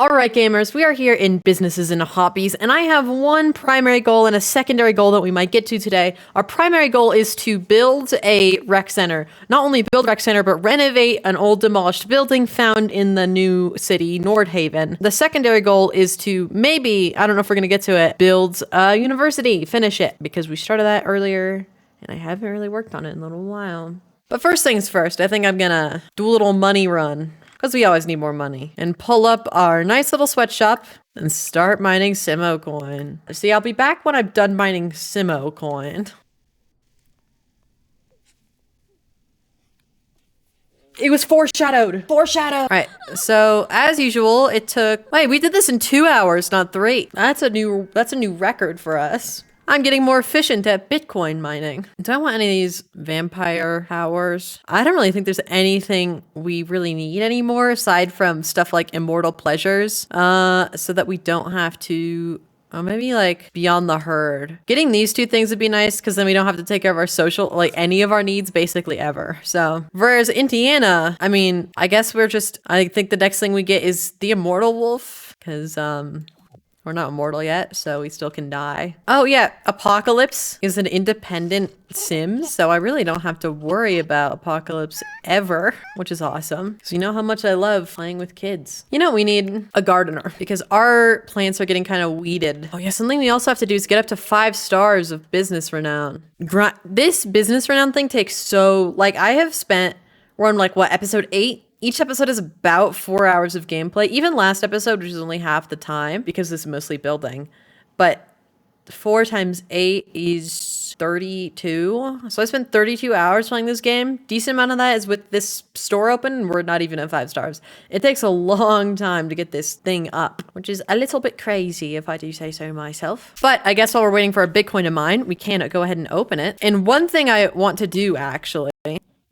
Alright gamers, we are here in businesses and hobbies, and I have one primary goal and a secondary goal that we might get to today. Our primary goal is to build a rec center. Not only build a rec center, but renovate an old demolished building found in the new city, Nordhaven. The secondary goal is to maybe, I don't know if we're gonna get to it, build a university, finish it, because we started that earlier, and I haven't really worked on it in a little while. But first things first, I think I'm gonna do a little money run. Because we always need more money. And pull up our nice little sweatshop and start mining Simo coin. See, I'll be back when I'm done mining Simo coin. It was foreshadowed. Foreshadowed. All right. So as usual, it took. Wait, we did this in 2 hours, not 3. That's a new record for us. I'm getting more efficient at Bitcoin mining. Do I want any of these vampire powers? I don't really think there's anything we really need anymore aside from stuff like immortal pleasures, so that we don't have to, maybe like beyond the herd. Getting these two things would be nice because then we don't have to take care of our social, like any of our needs basically ever. So whereas Indiana, I mean, I guess I think the next thing we get is the immortal wolf because, we're not immortal yet, so we still can die. Oh yeah, Apocalypse is an independent sim, so I really don't have to worry about Apocalypse ever, which is awesome. So you know how much I love playing with kids. You know, we need a gardener because our plants are getting kind of weeded. Oh yeah, something we also have to do is get up to 5 stars of business renown. This business renown thing takes we're on like what, episode 8? Each episode is about 4 hours of gameplay. Even last episode, which is only half the time because this is mostly building. But 4 times 8 is 32. So I spent 32 hours playing this game. Decent amount of that is with this store open and we're not even at 5 stars. It takes a long time to get this thing up, which is a little bit crazy if I do say so myself. But I guess while we're waiting for a Bitcoin to mine, we can go ahead and open it. And one thing I want to do actually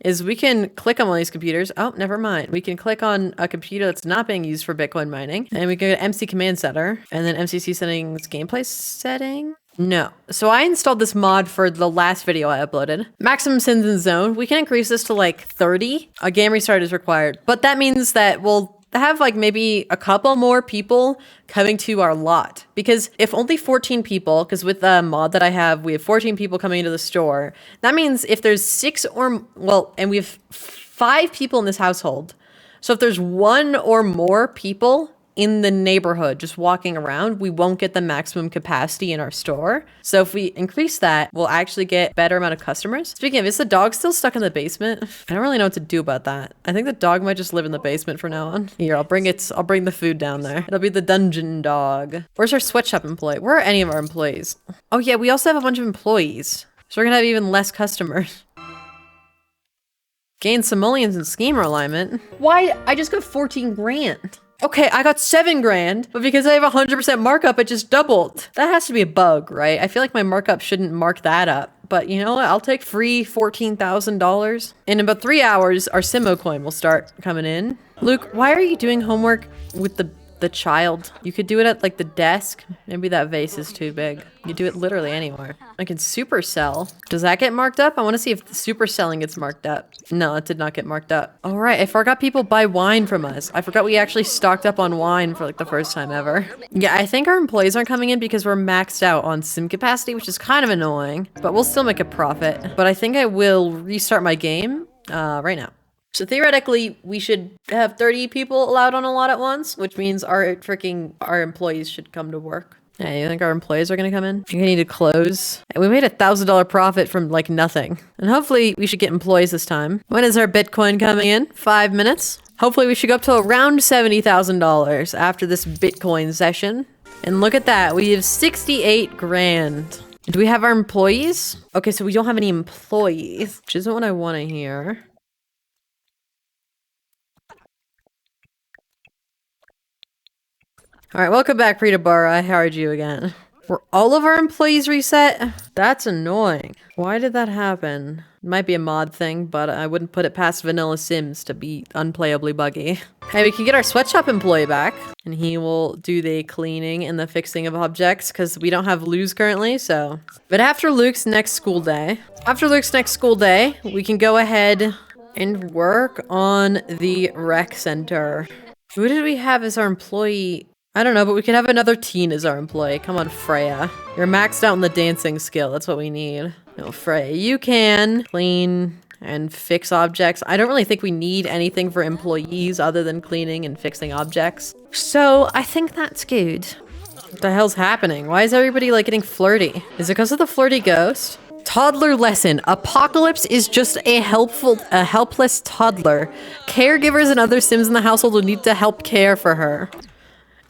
is we can click on one of these computers. Oh, never mind. We can click on a computer that's not being used for Bitcoin mining. And we can go to MC Command Center and then MCC settings, gameplay setting. No. So I installed this mod for the last video I uploaded. Maximum sins in zone. We can increase this to like 30. A game restart is required. But that means that we'll have like maybe a couple more people coming to our lot, because if only 14 people, because with the mod that I have, we have 14 people coming into the store. That means if there's 6 and we have 5 people in this household. So if there's 1 or more people in the neighborhood just walking around, we won't get the maximum capacity in our store. So if we increase that, we'll actually get better amount of customers. Speaking of, is the dog still stuck in the basement? I don't really know what to do about that. I think the dog might just live in the basement from now on. Here, I'll bring the food down there. It'll be the dungeon dog. Where's our sweatshop employee? Where are any of our employees? Oh yeah, we also have a bunch of employees. So we're gonna have even less customers. Gain simoleons and schemer alignment. Why? I just got 14 grand. Okay, I got 7 grand, but because I have 100% markup, it just doubled. That has to be a bug, right? I feel like my markup shouldn't mark that up. But you know what? I'll take free $14,000. In about 3 hours, our Simo coin will start coming in. Luke, why are you doing homework with the child? You could do it at like the desk. Maybe that vase is too big. You do it literally anywhere. I can supercell. Does that get marked up? I want to see if the supercelling gets marked up. No, it did not get marked up. All right, I forgot people buy wine from us. I forgot we actually stocked up on wine for like the first time ever. Yeah, I think our employees aren't coming in because we're maxed out on sim capacity, which is kind of annoying, but we'll still make a profit. But I think I will restart my game right now. So theoretically, we should have 30 people allowed on a lot at once, which means our employees should come to work. Yeah, you think our employees are gonna come in? You need to close. We made $1,000 profit from like nothing. And hopefully we should get employees this time. When is our Bitcoin coming in? 5 minutes. Hopefully we should go up to around $70,000 after this Bitcoin session. And look at that, we have 68 grand. Do we have our employees? Okay, so we don't have any employees, which isn't what I want to hear. All right, welcome back, Rita Barra. I hired you again. Were all of our employees reset? That's annoying. Why did that happen? It might be a mod thing, but I wouldn't put it past Vanilla Sims to be unplayably buggy. Hey, we can get our sweatshop employee back, and he will do the cleaning and the fixing of objects, because we don't have Luz currently, so. But after Luke's next school day, we can go ahead and work on the rec center. Who did we have as our employee? I don't know, but we could have another teen as our employee. Come on, Freya. You're maxed out in the dancing skill. That's what we need. No, Freya, you can clean and fix objects. I don't really think we need anything for employees other than cleaning and fixing objects. So I think that's good. What the hell's happening? Why is everybody like getting flirty? Is it because of the flirty ghost? Toddler lesson. Apocalypse is just a helpless toddler. Caregivers and other Sims in the household will need to help care for her.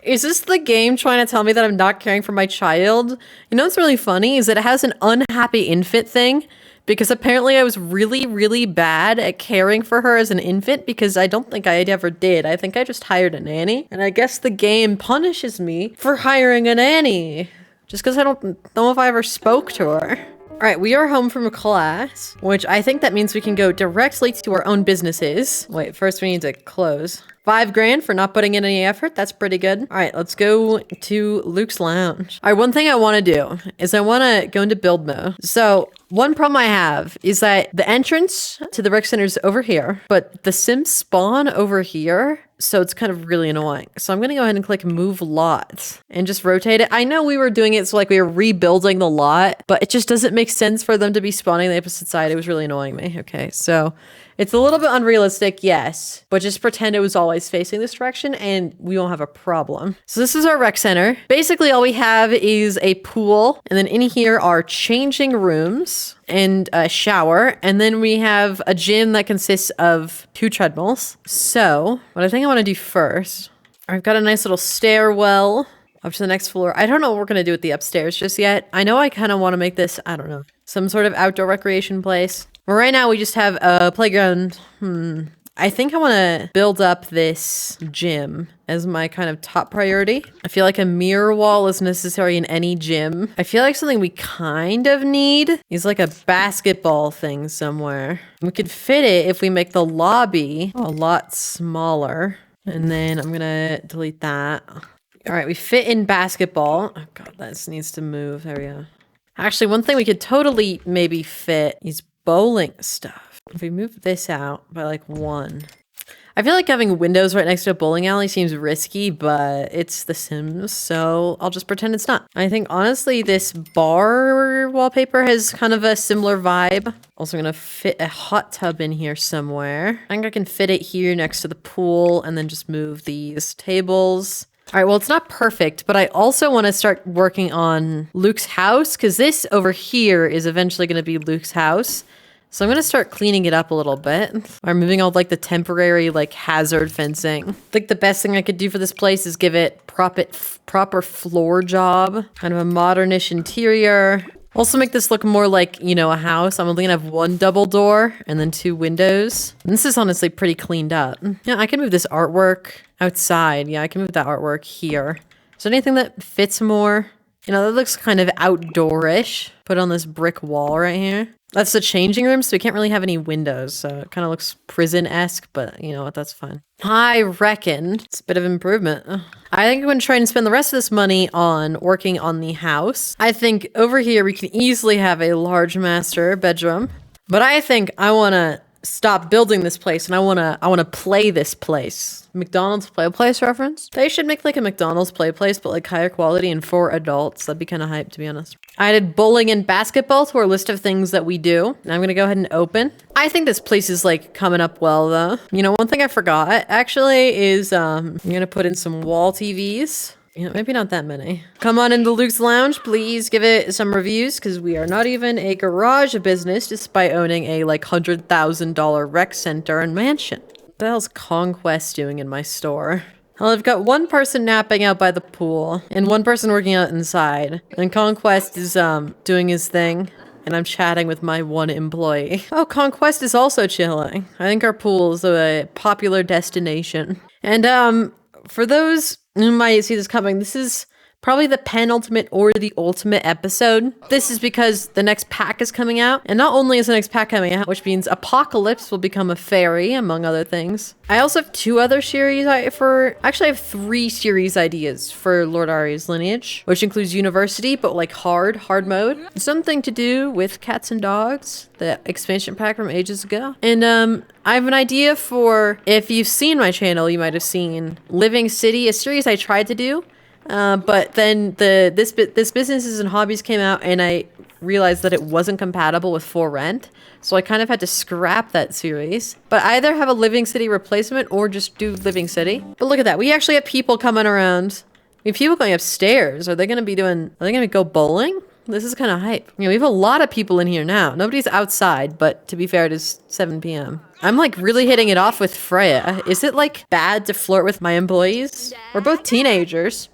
Is this the game trying to tell me that I'm not caring for my child? You know what's really funny is that it has an unhappy infant thing, because apparently I was really, really bad at caring for her as an infant, because I don't think I ever did. I think I just hired a nanny, and I guess the game punishes me for hiring a nanny, just because I don't know if I ever spoke to her. All right, we are home from class, which I think that means we can go directly to our own businesses. Wait, first we need to close. $5 grand for not putting in any effort. That's pretty good. All right, let's go to Luke's lounge. All right, one thing I want to do is I want to go into build mode. So one problem I have is that the entrance to the rec center is over here, but the Sims spawn over here. So it's kind of really annoying. So I'm going to go ahead and click move lot and just rotate it. I know we were doing it so like we were rebuilding the lot, but it just doesn't make sense for them to be spawning the opposite side. It was really annoying me. Okay, so it's a little bit unrealistic, yes, but just pretend it was always facing this direction and we won't have a problem. So this is our rec center. Basically all we have is a pool, and then in here are changing rooms and a shower, and then we have a gym that consists of 2 treadmills. So what I think I want to do first, I've got a nice little stairwell up to the next floor. I don't know what we're going to do with the upstairs just yet. I know I kind of want to make this, I don't know, some sort of outdoor recreation place. But right now we just have a playground. I think I want to build up this gym as my kind of top priority. I feel like a mirror wall is necessary in any gym. I feel like something we kind of need is like a basketball thing somewhere. We could fit it if we make the lobby a lot smaller. And then I'm gonna delete that. All right, we fit in basketball. Oh God, this needs to move. There we go. Actually, one thing we could totally maybe fit is bowling stuff. If we move this out by like 1. I feel like having windows right next to a bowling alley seems risky, but it's The Sims, so I'll just pretend it's not. I think honestly this bar wallpaper has kind of a similar vibe. Also gonna fit a hot tub in here somewhere. I think I can fit it here next to the pool and then just move these tables. All right, well, it's not perfect, but I also want to start working on Luke's house, because this over here is eventually going to be Luke's house. So I'm going to start cleaning it up a little bit. I'm moving all like the temporary like hazard fencing. I think the best thing I could do for this place is give it proper floor job, kind of a modernish interior. Also make this look more like, you know, a house. I'm only gonna have 1 double door and then 2 windows. And this is honestly pretty cleaned up. Yeah, I can move this artwork outside. Yeah, I can move that artwork here. Is there anything that fits more? You know, that looks kind of outdoorish. Put on this brick wall right here. That's the changing room, so we can't really have any windows. So it kind of looks prison-esque, but you know what, that's fine. I reckon it's a bit of improvement. I think I'm going to try and spend the rest of this money on working on the house. I think over here we can easily have a large master bedroom. But I think I want to stop building this place and I want to play this place. McDonald's Play Place reference? They should make like a McDonald's Play Place, but like higher quality and for adults. That'd be kind of hype, to be honest. I added bowling and basketball to our list of things that we do. And I'm gonna go ahead and open. I think this place is like coming up well though. You know, one thing I forgot actually is I'm gonna put in some wall TVs. You know, maybe not that many. Come on into Luke's Lounge. Please give it some reviews, because we are not even a garage business despite owning a like $100,000 rec center and mansion. What the hell's Conquest doing in my store? Well, I've got 1 person napping out by the pool and 1 person working out inside. And Conquest is doing his thing. And I'm chatting with my 1 employee. Oh, Conquest is also chilling. I think our pool is a popular destination. And for those who might see this coming, this is Probably the penultimate or the ultimate episode. This is because the next pack is coming out. And not only is the next pack coming out, which means Apocalypse will become a fairy, among other things. I also have 2 other series actually I have 3 series ideas for Lord Arya's lineage, which includes University, but like hard mode. Something to do with cats and dogs, the expansion pack from ages ago. And I have an idea for, if you've seen my channel, you might have seen Living City, a series I tried to do. But then this Businesses and Hobbies came out, and I realized that it wasn't compatible with For Rent, so I kind of had to scrap that series. But either have a Living City replacement or just do Living City. But look at that, we actually have people coming around. I mean, people going upstairs. Are they gonna go bowling? This is kind of hype. You know, we have a lot of people in here now. Nobody's outside, but to be fair, it is 7 p.m. I'm like really hitting it off with Freya. Is it like bad to flirt with my employees? We're both teenagers.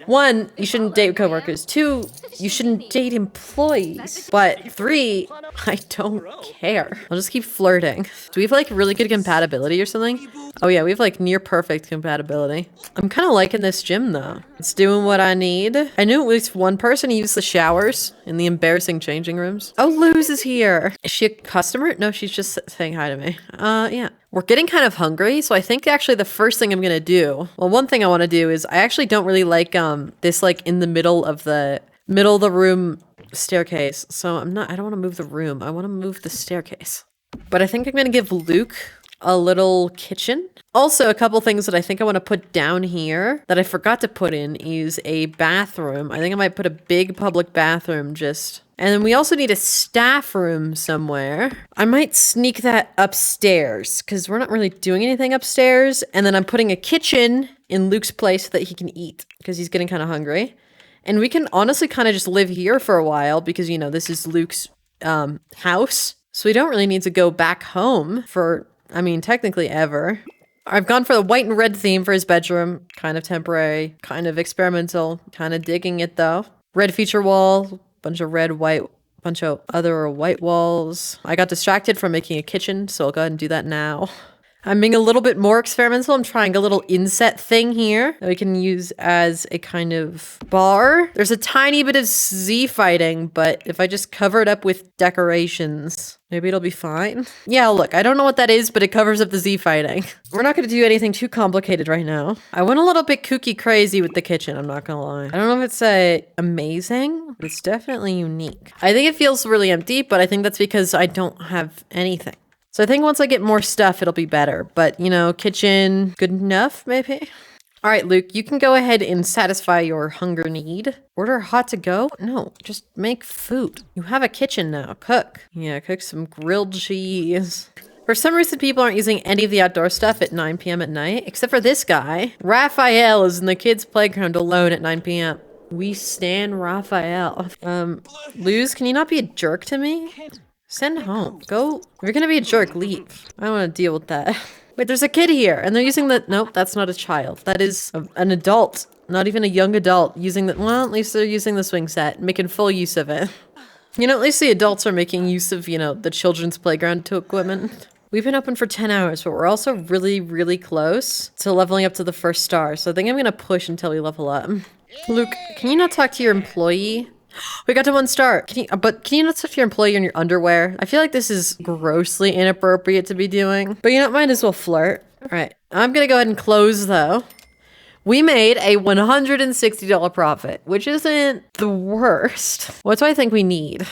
1, you shouldn't date coworkers. 2, you shouldn't date employees. But 3, I don't care. I'll just keep flirting. Do we have like really good compatibility or something? Oh yeah, we have like near perfect compatibility. I'm kind of liking this gym though. It's doing what I need. I knew at least one person used the showers in the embarrassing changing rooms. Oh, Luz is here. Is she a customer? No, she's just saying hi to me. Yeah. We're getting kind of hungry, so I think actually the first thing I'm gonna do, well, one thing I want to do is I actually don't really like this like in the middle of the room staircase. So I don't want to move the room. I want to move the staircase. But I think I'm gonna give Luke a little kitchen. Also, a couple things that I think I want to put down here that I forgot to put in is a bathroom. I think I might put a big public bathroom just... And then we also need a staff room somewhere. I might sneak that upstairs because we're not really doing anything upstairs. And then I'm putting a kitchen in Luke's place so that he can eat because he's getting kind of hungry. And we can honestly kind of just live here for a while because, you know, this is Luke's house. So we don't really need to go back home for, I mean, technically ever. I've gone for the white and red theme for his bedroom. Kind of temporary, kind of experimental, kind of digging it though. Red feature wall. Bunch of red, white, bunch of other white walls. I got distracted from making a kitchen, so I'll go ahead and do that now. I'm being a little bit more experimental. I'm trying a little inset thing here that we can use as a kind of bar. There's a tiny bit of Z fighting, but if I just cover it up with decorations, maybe it'll be fine. Yeah, look, I don't know what that is, but it covers up the Z fighting. We're not gonna do anything too complicated right now. I went a little bit kooky crazy with the kitchen, I'm not gonna lie. I don't know if it's amazing, but it's definitely unique. I think it feels really empty, but I think that's because I don't have anything. So I think once I get more stuff, it'll be better. But, you know, kitchen, good enough, maybe? All right, Luke, you can go ahead and satisfy your hunger need. Order hot to go? No, just make food. You have a kitchen now. Cook. Yeah, cook some grilled cheese. For some reason, people aren't using any of the outdoor stuff at 9 p.m. at night, except for this guy. Raphael is in the kids' playground alone at 9 p.m. We stan Raphael. Luz, can you not be a jerk to me? Send home. Go. If you're gonna be a jerk, leave. I don't want to deal with that. Wait, there's a kid here, and they're using the... Nope, that's not a child. That is an adult. Not even a young adult using the... Well, at least they're using the swing set, making full use of it. You know, at least the adults are making use of, you know, the children's playground to equipment. We've been open for 10 hours, but we're also really, really close to leveling up to the first star. So I think I'm gonna push until we level up. Luke, can you not talk to your employee? We got to 1 star. Can you not talk to your employee in your underwear? I feel like this is grossly inappropriate to be doing, but you know, might as well flirt. All right, I'm gonna go ahead and close though. We made a $160 profit, which isn't the worst. What do I think we need?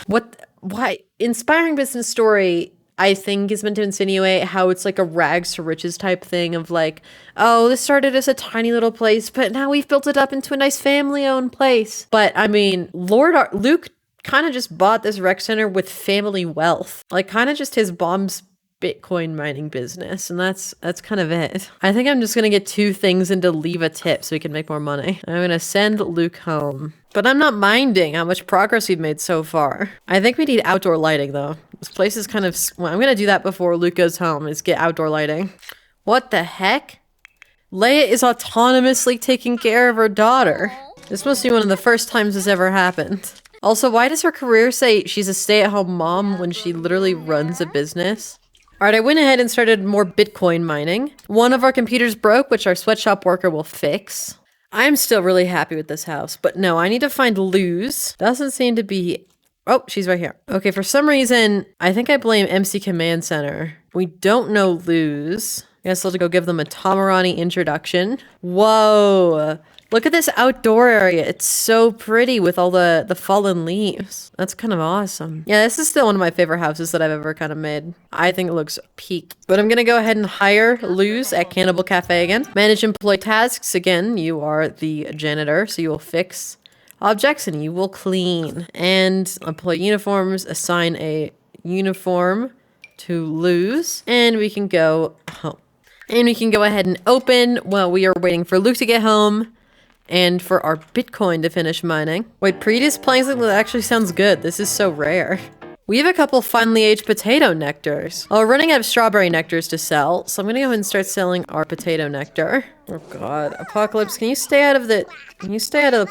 Why? Inspiring business story, I think, is meant to insinuate how it's like a rags to riches type thing of like, oh, this started as a tiny little place, but now we've built it up into a nice family-owned place. But I mean, Luke kind of just bought this rec center with family wealth, like kind of just his mom's Bitcoin mining business, and that's kind of it. I think I'm just gonna get 2 things and to leave a tip so we can make more money. I'm gonna send Luke home, but I'm not minding how much progress we've made so far. I think we need outdoor lighting though. This place is kind of... Well, I'm gonna do that before Luke goes home, is get outdoor lighting. What the heck? Leia is autonomously taking care of her daughter. This must be one of the first times this ever happened. Also, why does her career say she's a stay-at-home mom when she literally runs a business? Alright, I went ahead and started more Bitcoin mining. One of our computers broke, which our sweatshop worker will fix. I'm still really happy with this house, but no, I need to find Luz. Doesn't seem to be. Oh, she's right here. Okay, for some reason, I think I blame MC Command Center. We don't know Luz. I guess I'll have to go give them a Tamarani introduction. Whoa. Look at this outdoor area. It's so pretty with all the fallen leaves. That's kind of awesome. Yeah, this is still one of my favorite houses that I've ever kind of made. I think it looks peak. But I'm going to go ahead and hire Luz at Cannibal Cafe again. Manage employee tasks. Again, you are the janitor, so you will fix objects and you will clean. And employee uniforms. Assign a uniform to Luz. And we can go home. And we can go ahead and open while we are waiting for Luke to get home. And for our Bitcoin to finish mining. Wait, Preet is playing something that actually sounds good. This is so rare. We have a couple finely aged potato nectars. Oh, we're running out of strawberry nectars to sell, so I'm gonna go ahead and start selling our potato nectar. Oh god, Apocalypse, can you stay out of the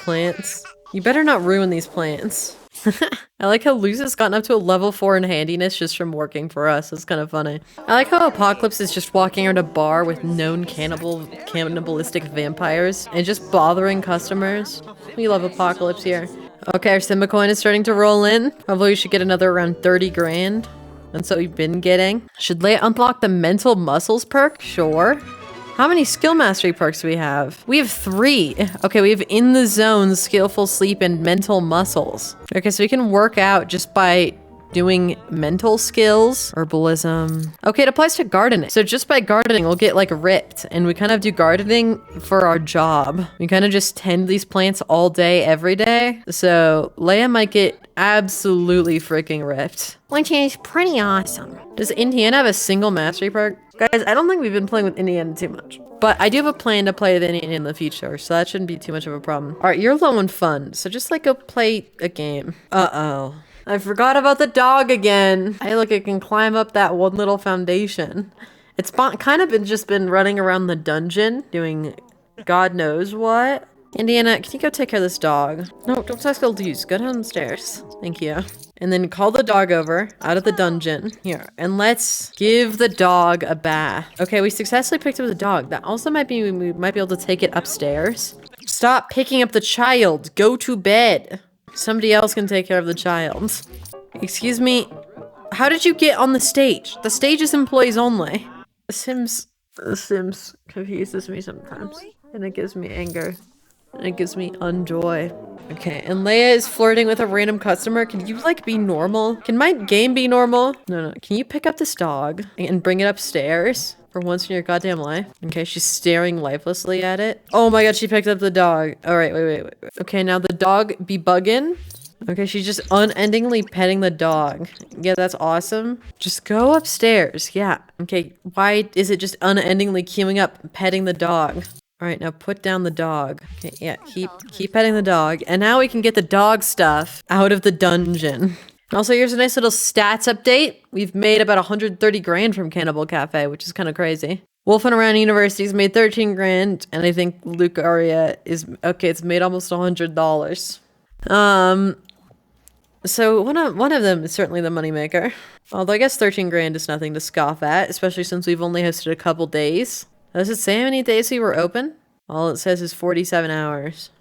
plants? You better not ruin these plants. I like how Luz has gotten up to a level 4 in handiness just from working for us. It's kind of funny. I like how Apocalypse is just walking around a bar with known cannibalistic vampires and just bothering customers. We love Apocalypse here. Okay, our Simba coin is starting to roll in. Probably we should get another around 30 grand. That's what we've been getting. Should Leia unlock the mental muscles perk? Sure. How many skill mastery perks do we have? We have 3. Okay, we have in the zone, skillful sleep, and mental muscles. Okay, so we can work out just by doing mental skills, herbalism. Okay, it applies to gardening. So just by gardening, we'll get like ripped, and we kind of do gardening for our job. We kind of just tend these plants all day, every day. So Leia might get absolutely freaking ripped, which is pretty awesome. Does Indiana have a single mastery perk? Guys, I don't think we've been playing with Indiana too much. But I do have a plan to play with Indiana in the future, so that shouldn't be too much of a problem. Alright, you're low on fun, so just like go play a game. Uh-oh. I forgot about the dog again. Hey, look, it can climb up that one little foundation. It's kind of just been running around the dungeon, doing God knows what. Indiana, can you go take care of this dog? No, don't ask Luz. Go downstairs. Thank you. And then call the dog over out of the dungeon. Here, and let's give the dog a bath. Okay, we successfully picked up the dog. That also might be, we might be able to take it upstairs. Stop picking up the child. Go to bed. Somebody else can take care of the child. Excuse me. How did you get on the stage? The stage is employees only. The Sims confuses me sometimes. And it gives me anger. And it gives me unjoy. Okay, and Leia is flirting with a random customer. Can you, like, be normal? Can my game be normal? No. Can you pick up this dog and bring it upstairs for once in your goddamn life? Okay, she's staring lifelessly at it. Oh my god, she picked up the dog. Alright, wait. Okay, now the dog be bugging. Okay, she's just unendingly petting the dog. Yeah, that's awesome. Just go upstairs. Yeah. Okay, why is it just unendingly queuing up petting the dog? All right, now put down the dog. Okay, yeah, keep petting the dog. And now we can get the dog stuff out of the dungeon. Also, here's a nice little stats update. We've made about 130 grand from Cannibal Cafe, which is kind of crazy. Wolfing Around University's made 13 grand, and I think Lucaria is, okay, it's made almost $100. So one of them is certainly the moneymaker. Although I guess 13 grand is nothing to scoff at, especially since we've only hosted a couple days. Does it say how many days we were open? All it says is 47 hours.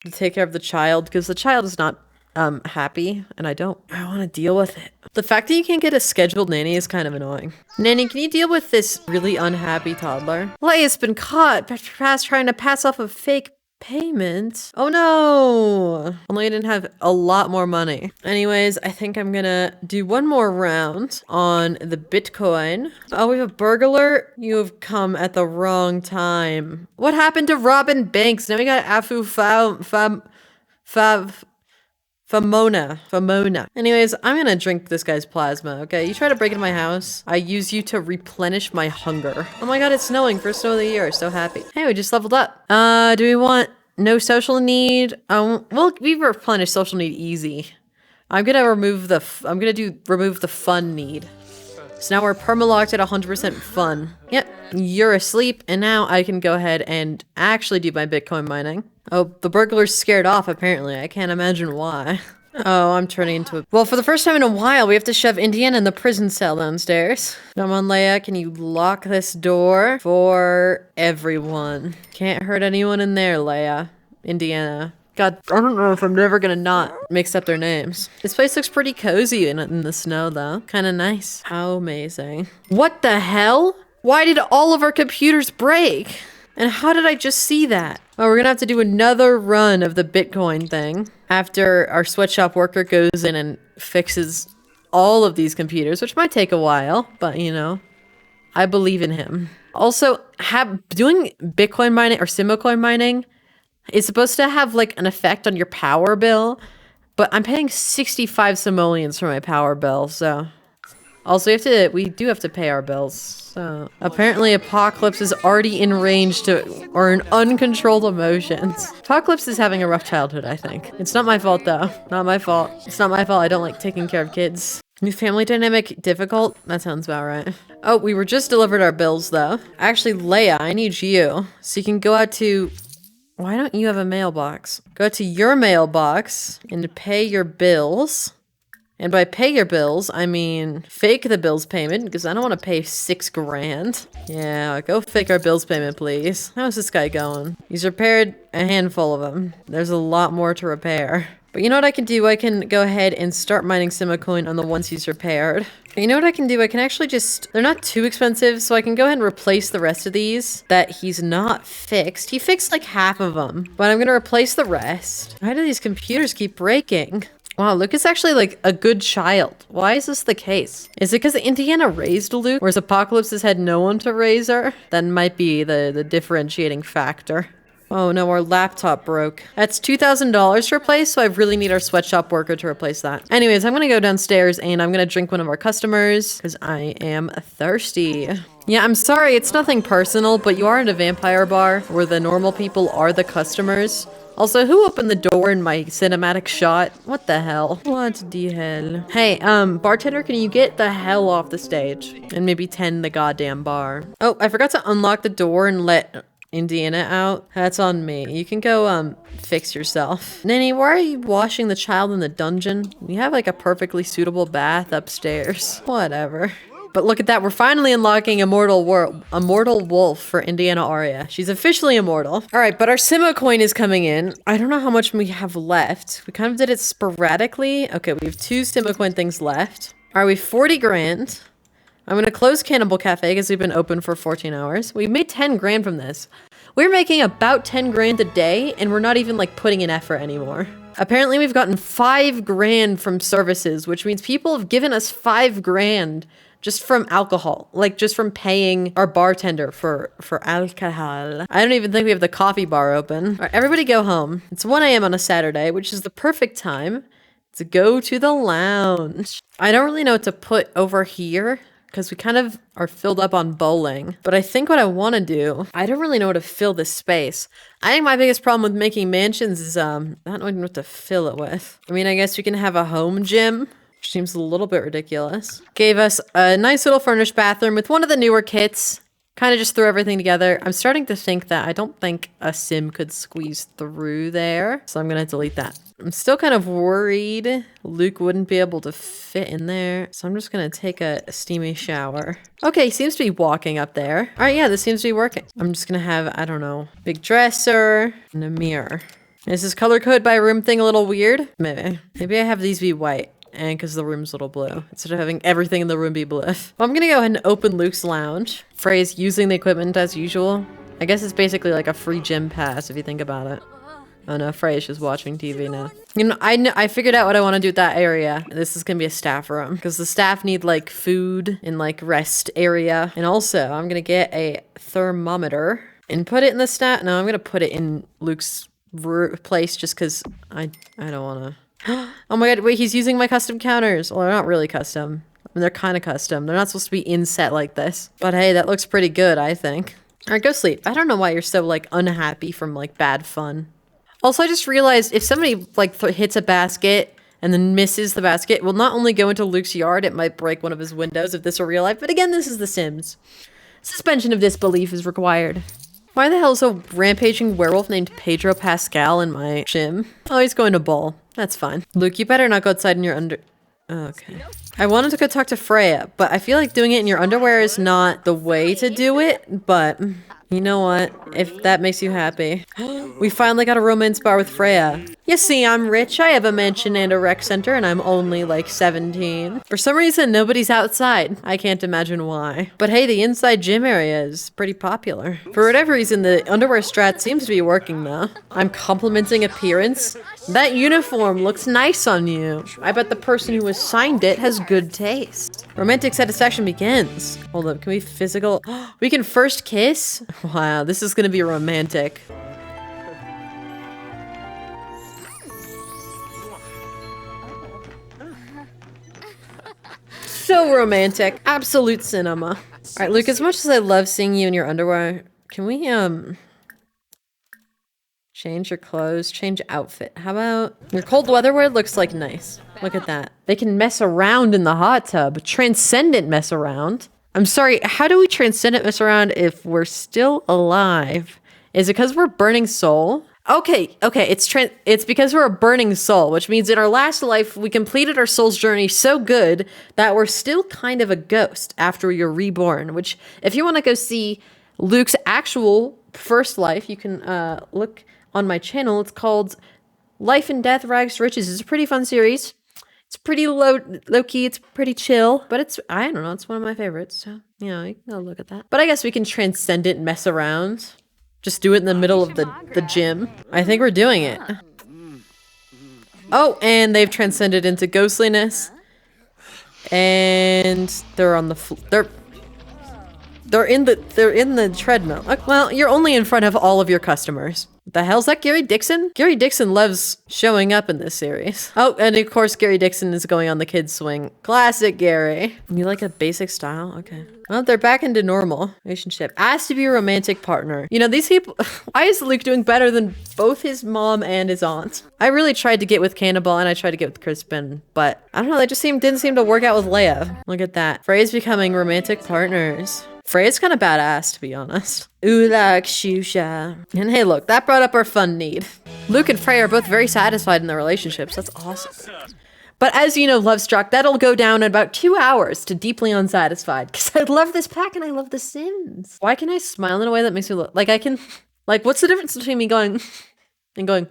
To take care of the child, because the child is not happy, and I want to deal with it. The fact that you can't get a scheduled nanny is kind of annoying. Nanny, can you deal with this really unhappy toddler? Leia's been caught past trying to pass off a fake payment. Oh no! Only I didn't have a lot more money. Anyways, I think I'm gonna do one more round on the Bitcoin. Oh, we have a burglar? You have come at the wrong time. What happened to Robin Banks? Now we got Famona. Anyways, I'm gonna drink this guy's plasma, okay? You try to break into my house, I use you to replenish my hunger. Oh my god, it's snowing. First snow of the year. So happy. Hey, we just leveled up. Do we want no social need? Well, we replenish social need easy. I'm gonna remove the fun need. So now we're permalocked at 100% fun. Yep, you're asleep, and now I can go ahead and actually do my Bitcoin mining. Oh, the burglar's scared off, apparently. I can't imagine why. Oh, I'm turning into a... Well, for the first time in a while, we have to shove Indiana in the prison cell downstairs. Come on, Leia, can you lock this door for everyone? Can't hurt anyone in there, Leia. Indiana. God, I don't know if I'm never gonna not mix up their names. This place looks pretty cozy in the snow, though. Kind of nice. How amazing. What the hell? Why did all of our computers break? And how did I just see that? Oh, we're gonna have to do another run of the Bitcoin thing after our sweatshop worker goes in and fixes all of these computers, which might take a while, but you know, I believe in him. Also, doing Bitcoin mining or Simocoin mining is supposed to have like an effect on your power bill, but I'm paying 65 simoleons for my power bill, so... Also, we do have to pay our bills. So apparently Apocalypse is already in range to earn uncontrolled emotions. Apocalypse is having a rough childhood, I think. It's not my fault though. Not my fault. It's not my fault. I don't like taking care of kids. New family dynamic difficult? That sounds about right. Oh, we were just delivered our bills though. Actually, Leia, I need you. So you can go out to... Why don't you have a mailbox? Go to your mailbox and pay your bills. And by pay your bills, I mean fake the bills payment, because I don't want to pay 6 grand. Yeah, go fake our bills payment, please. How's this guy going? He's repaired a handful of them. There's a lot more to repair. But you know what I can do? I can go ahead and start mining Simocoin on the ones he's repaired. You know what I can do? I can actually just... They're not too expensive, so I can go ahead and replace the rest of these that he's not fixed. He fixed like half of them, but I'm going to replace the rest. Why do these computers keep breaking? Wow, Luke is actually like a good child. Why is this the case? Is it because Indiana raised Luke, whereas Apocalypse has had no one to raise her? That might be the differentiating factor. Oh no, our laptop broke. That's $2,000 to replace, so I really need our sweatshop worker to replace that. Anyways, I'm gonna go downstairs and I'm gonna drink one of our customers because I am thirsty. Yeah, I'm sorry, it's nothing personal, but you are in a vampire bar where the normal people are the customers. Also, who opened the door in my cinematic shot? What the hell? What the hell? Hey, bartender, can you get the hell off the stage? And maybe tend the goddamn bar. Oh, I forgot to unlock the door and let Indiana out. That's on me. You can go, fix yourself. Nanny, why are you washing the child in the dungeon? You have, like, a perfectly suitable bath upstairs. Whatever. But look at that, we're finally unlocking Immortal Wolf for Indiana Aria. She's officially immortal. All right, but our Simocoin is coming in. I don't know how much we have left. We kind of did it sporadically. Okay, we have 2 Simocoin things left. All right, we have 40 grand. I'm gonna close Cannibal Cafe because we've been open for 14 hours. We've made 10 grand from this. We're making about 10 grand a day and we're not even like putting in effort anymore. Apparently we've gotten 5 grand from services, which means people have given us 5 grand just from alcohol, like just from paying our bartender for alcohol. I don't even think we have the coffee bar open. All right, everybody go home. It's 1 a.m. on a Saturday, which is the perfect time to go to the lounge. I don't really know what to put over here because we kind of are filled up on bowling. But I think what I want to do, I don't really know how to fill this space. I think my biggest problem with making mansions is not knowing what to fill it with. I mean, I guess we can have a home gym, which seems a little bit ridiculous. Gave us a nice little furnished bathroom with one of the newer kits. Kind of just threw everything together. I'm starting to think that I don't think a sim could squeeze through there. So I'm going to delete that. I'm still kind of worried Luke wouldn't be able to fit in there. So I'm just going to take a steamy shower. Okay, he seems to be walking up there. All right, yeah, this seems to be working. I'm just going to have, I don't know, big dresser and a mirror. Is this color code by room thing a little weird? Maybe. Maybe I have these be white. And because the room's a little blue, instead of having everything in the room be blue. Well, I'm gonna go ahead and open Luke's lounge. Phrase using the equipment as usual. I guess it's basically like a free gym pass if you think about it. Oh no, Frey's just watching TV now. You know, I figured out what I want to do with that area. This is gonna be a staff room because the staff need like food and like rest area. And also, I'm gonna get a thermometer and put it in the staff. No, I'm gonna put it in Luke's place just because I don't want to. Oh my god, wait, he's using my custom counters. Well, they're not really custom. I mean, they're kind of custom. They're not supposed to be inset like this. But hey, that looks pretty good, I think. All right, go sleep. I don't know why you're so, like, unhappy from, like, bad fun. Also, I just realized if somebody, like, hits a basket and then misses the basket, it will not only go into Luke's yard, it might break one of his windows if this were real life. But again, this is The Sims. Suspension of disbelief is required. Why the hell is a rampaging werewolf named Pedro Pascal in my gym? Oh, he's going to bowl. That's fine. Luke, you better not go outside in your Okay. I wanted to go talk to Freya, but I feel like doing it in your underwear is not the way to do it, but you know what? If that makes you happy. We finally got a romance bar with Freya. You see, I'm rich, I have a mansion and a rec center, and I'm only like 17. For some reason, nobody's outside. I can't imagine why. But hey, the inside gym area is pretty popular. For whatever reason, the underwear strat seems to be working though. I'm complimenting appearance. That uniform looks nice on you. I bet the person who assigned it has good taste. Romantic satisfaction begins. Hold up, can we physical? We can first kiss? Wow, this is gonna be romantic. So romantic. Absolute cinema. Alright, Luke, as much as I love seeing you in your underwear, can we, change your clothes, change outfit? How about your cold weather wear looks like nice. Look at that. They can mess around in the hot tub. Transcendent mess around. I'm sorry, how do we transcendent mess around if we're still alive? Is it because we're burning soul? Okay, it's because we're a burning soul, which means in our last life, we completed our soul's journey so good that we're still kind of a ghost after you're reborn, which if you want to go see Luke's actual first life, you can look on my channel. It's called Life and Death, Rags to Riches. It's a pretty fun series. It's pretty low key, it's pretty chill, but it's, I don't know, it's one of my favorites, so, you know, you can go look at that. But I guess we can transcendent mess around. Just do it in the middle of the gym. I think we're doing it. Oh, and they've transcended into ghostliness. And they're on the they're in the treadmill. Well, you're only in front of all of your customers. What the hell's that, Gary Dixon? Gary Dixon loves showing up in this series. Oh, and of course Gary Dixon is going on the kids swing. Classic Gary. You like a basic style? Okay. Well, they're back into normal relationship. Asked to be a romantic partner. You know, these people, why is Luke doing better than both his mom and his aunt? I really tried to get with Cannibal and I tried to get with Crispin, but I don't know, they just didn't seem to work out with Leia. Look at that. Frey's becoming romantic partners. Frey's kind of badass, to be honest. Ooh, like Shusha. And hey, look, that brought up our fun need. Luke and Frey are both very satisfied in their relationships. That's awesome. But as you know, Love Struck, that'll go down in about 2 hours to deeply unsatisfied. Because I love this pack and I love The Sims. Why can I smile in a way that makes me look like I can... Like, what's the difference between me going and going...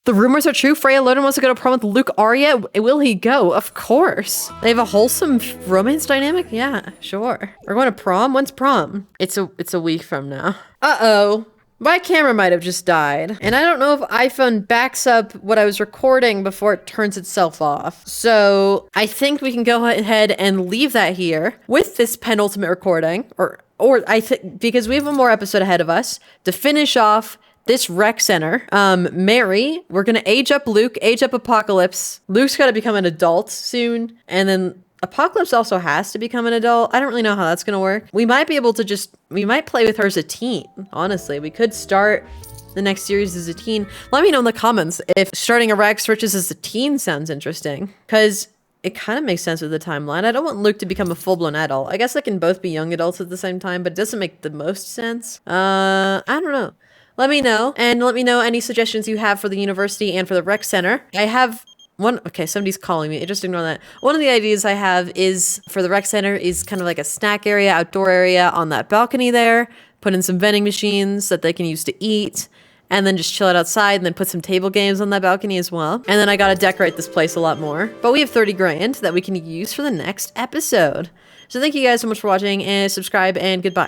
The rumors are true. Freya Loden wants to go to prom with Luke Arya. Will he go? Of course. They have a wholesome romance dynamic? Yeah, sure. We're going to prom? When's prom? It's a week from now. Uh-oh. My camera might have just died. And I don't know if iPhone backs up what I was recording before it turns itself off. So I think we can go ahead and leave that here with this penultimate recording. Or I think, because we have one more episode ahead of us to finish off this rec center. Mary, we're gonna age up Luke, age up Apocalypse. Luke's gotta become an adult soon. And then Apocalypse also has to become an adult. I don't really know how that's gonna work. We might be able to we might play with her as a teen. Honestly, we could start the next series as a teen. Let me know in the comments if starting a Rags to Riches as a teen sounds interesting. Cause it kind of makes sense with the timeline. I don't want Luke to become a full-blown adult. I guess they can both be young adults at the same time, but it doesn't make the most sense. I don't know. Let me know, and let me know any suggestions you have for the university and for the rec center. I have one, okay, somebody's calling me, just ignore that. One of the ideas I have is, for the rec center, is kind of like a snack area, outdoor area on that balcony there, put in some vending machines that they can use to eat, and then just chill it outside, and then put some table games on that balcony as well. And then I gotta decorate this place a lot more. But we have 30 grand that we can use for the next episode. So thank you guys so much for watching, and subscribe, and goodbye.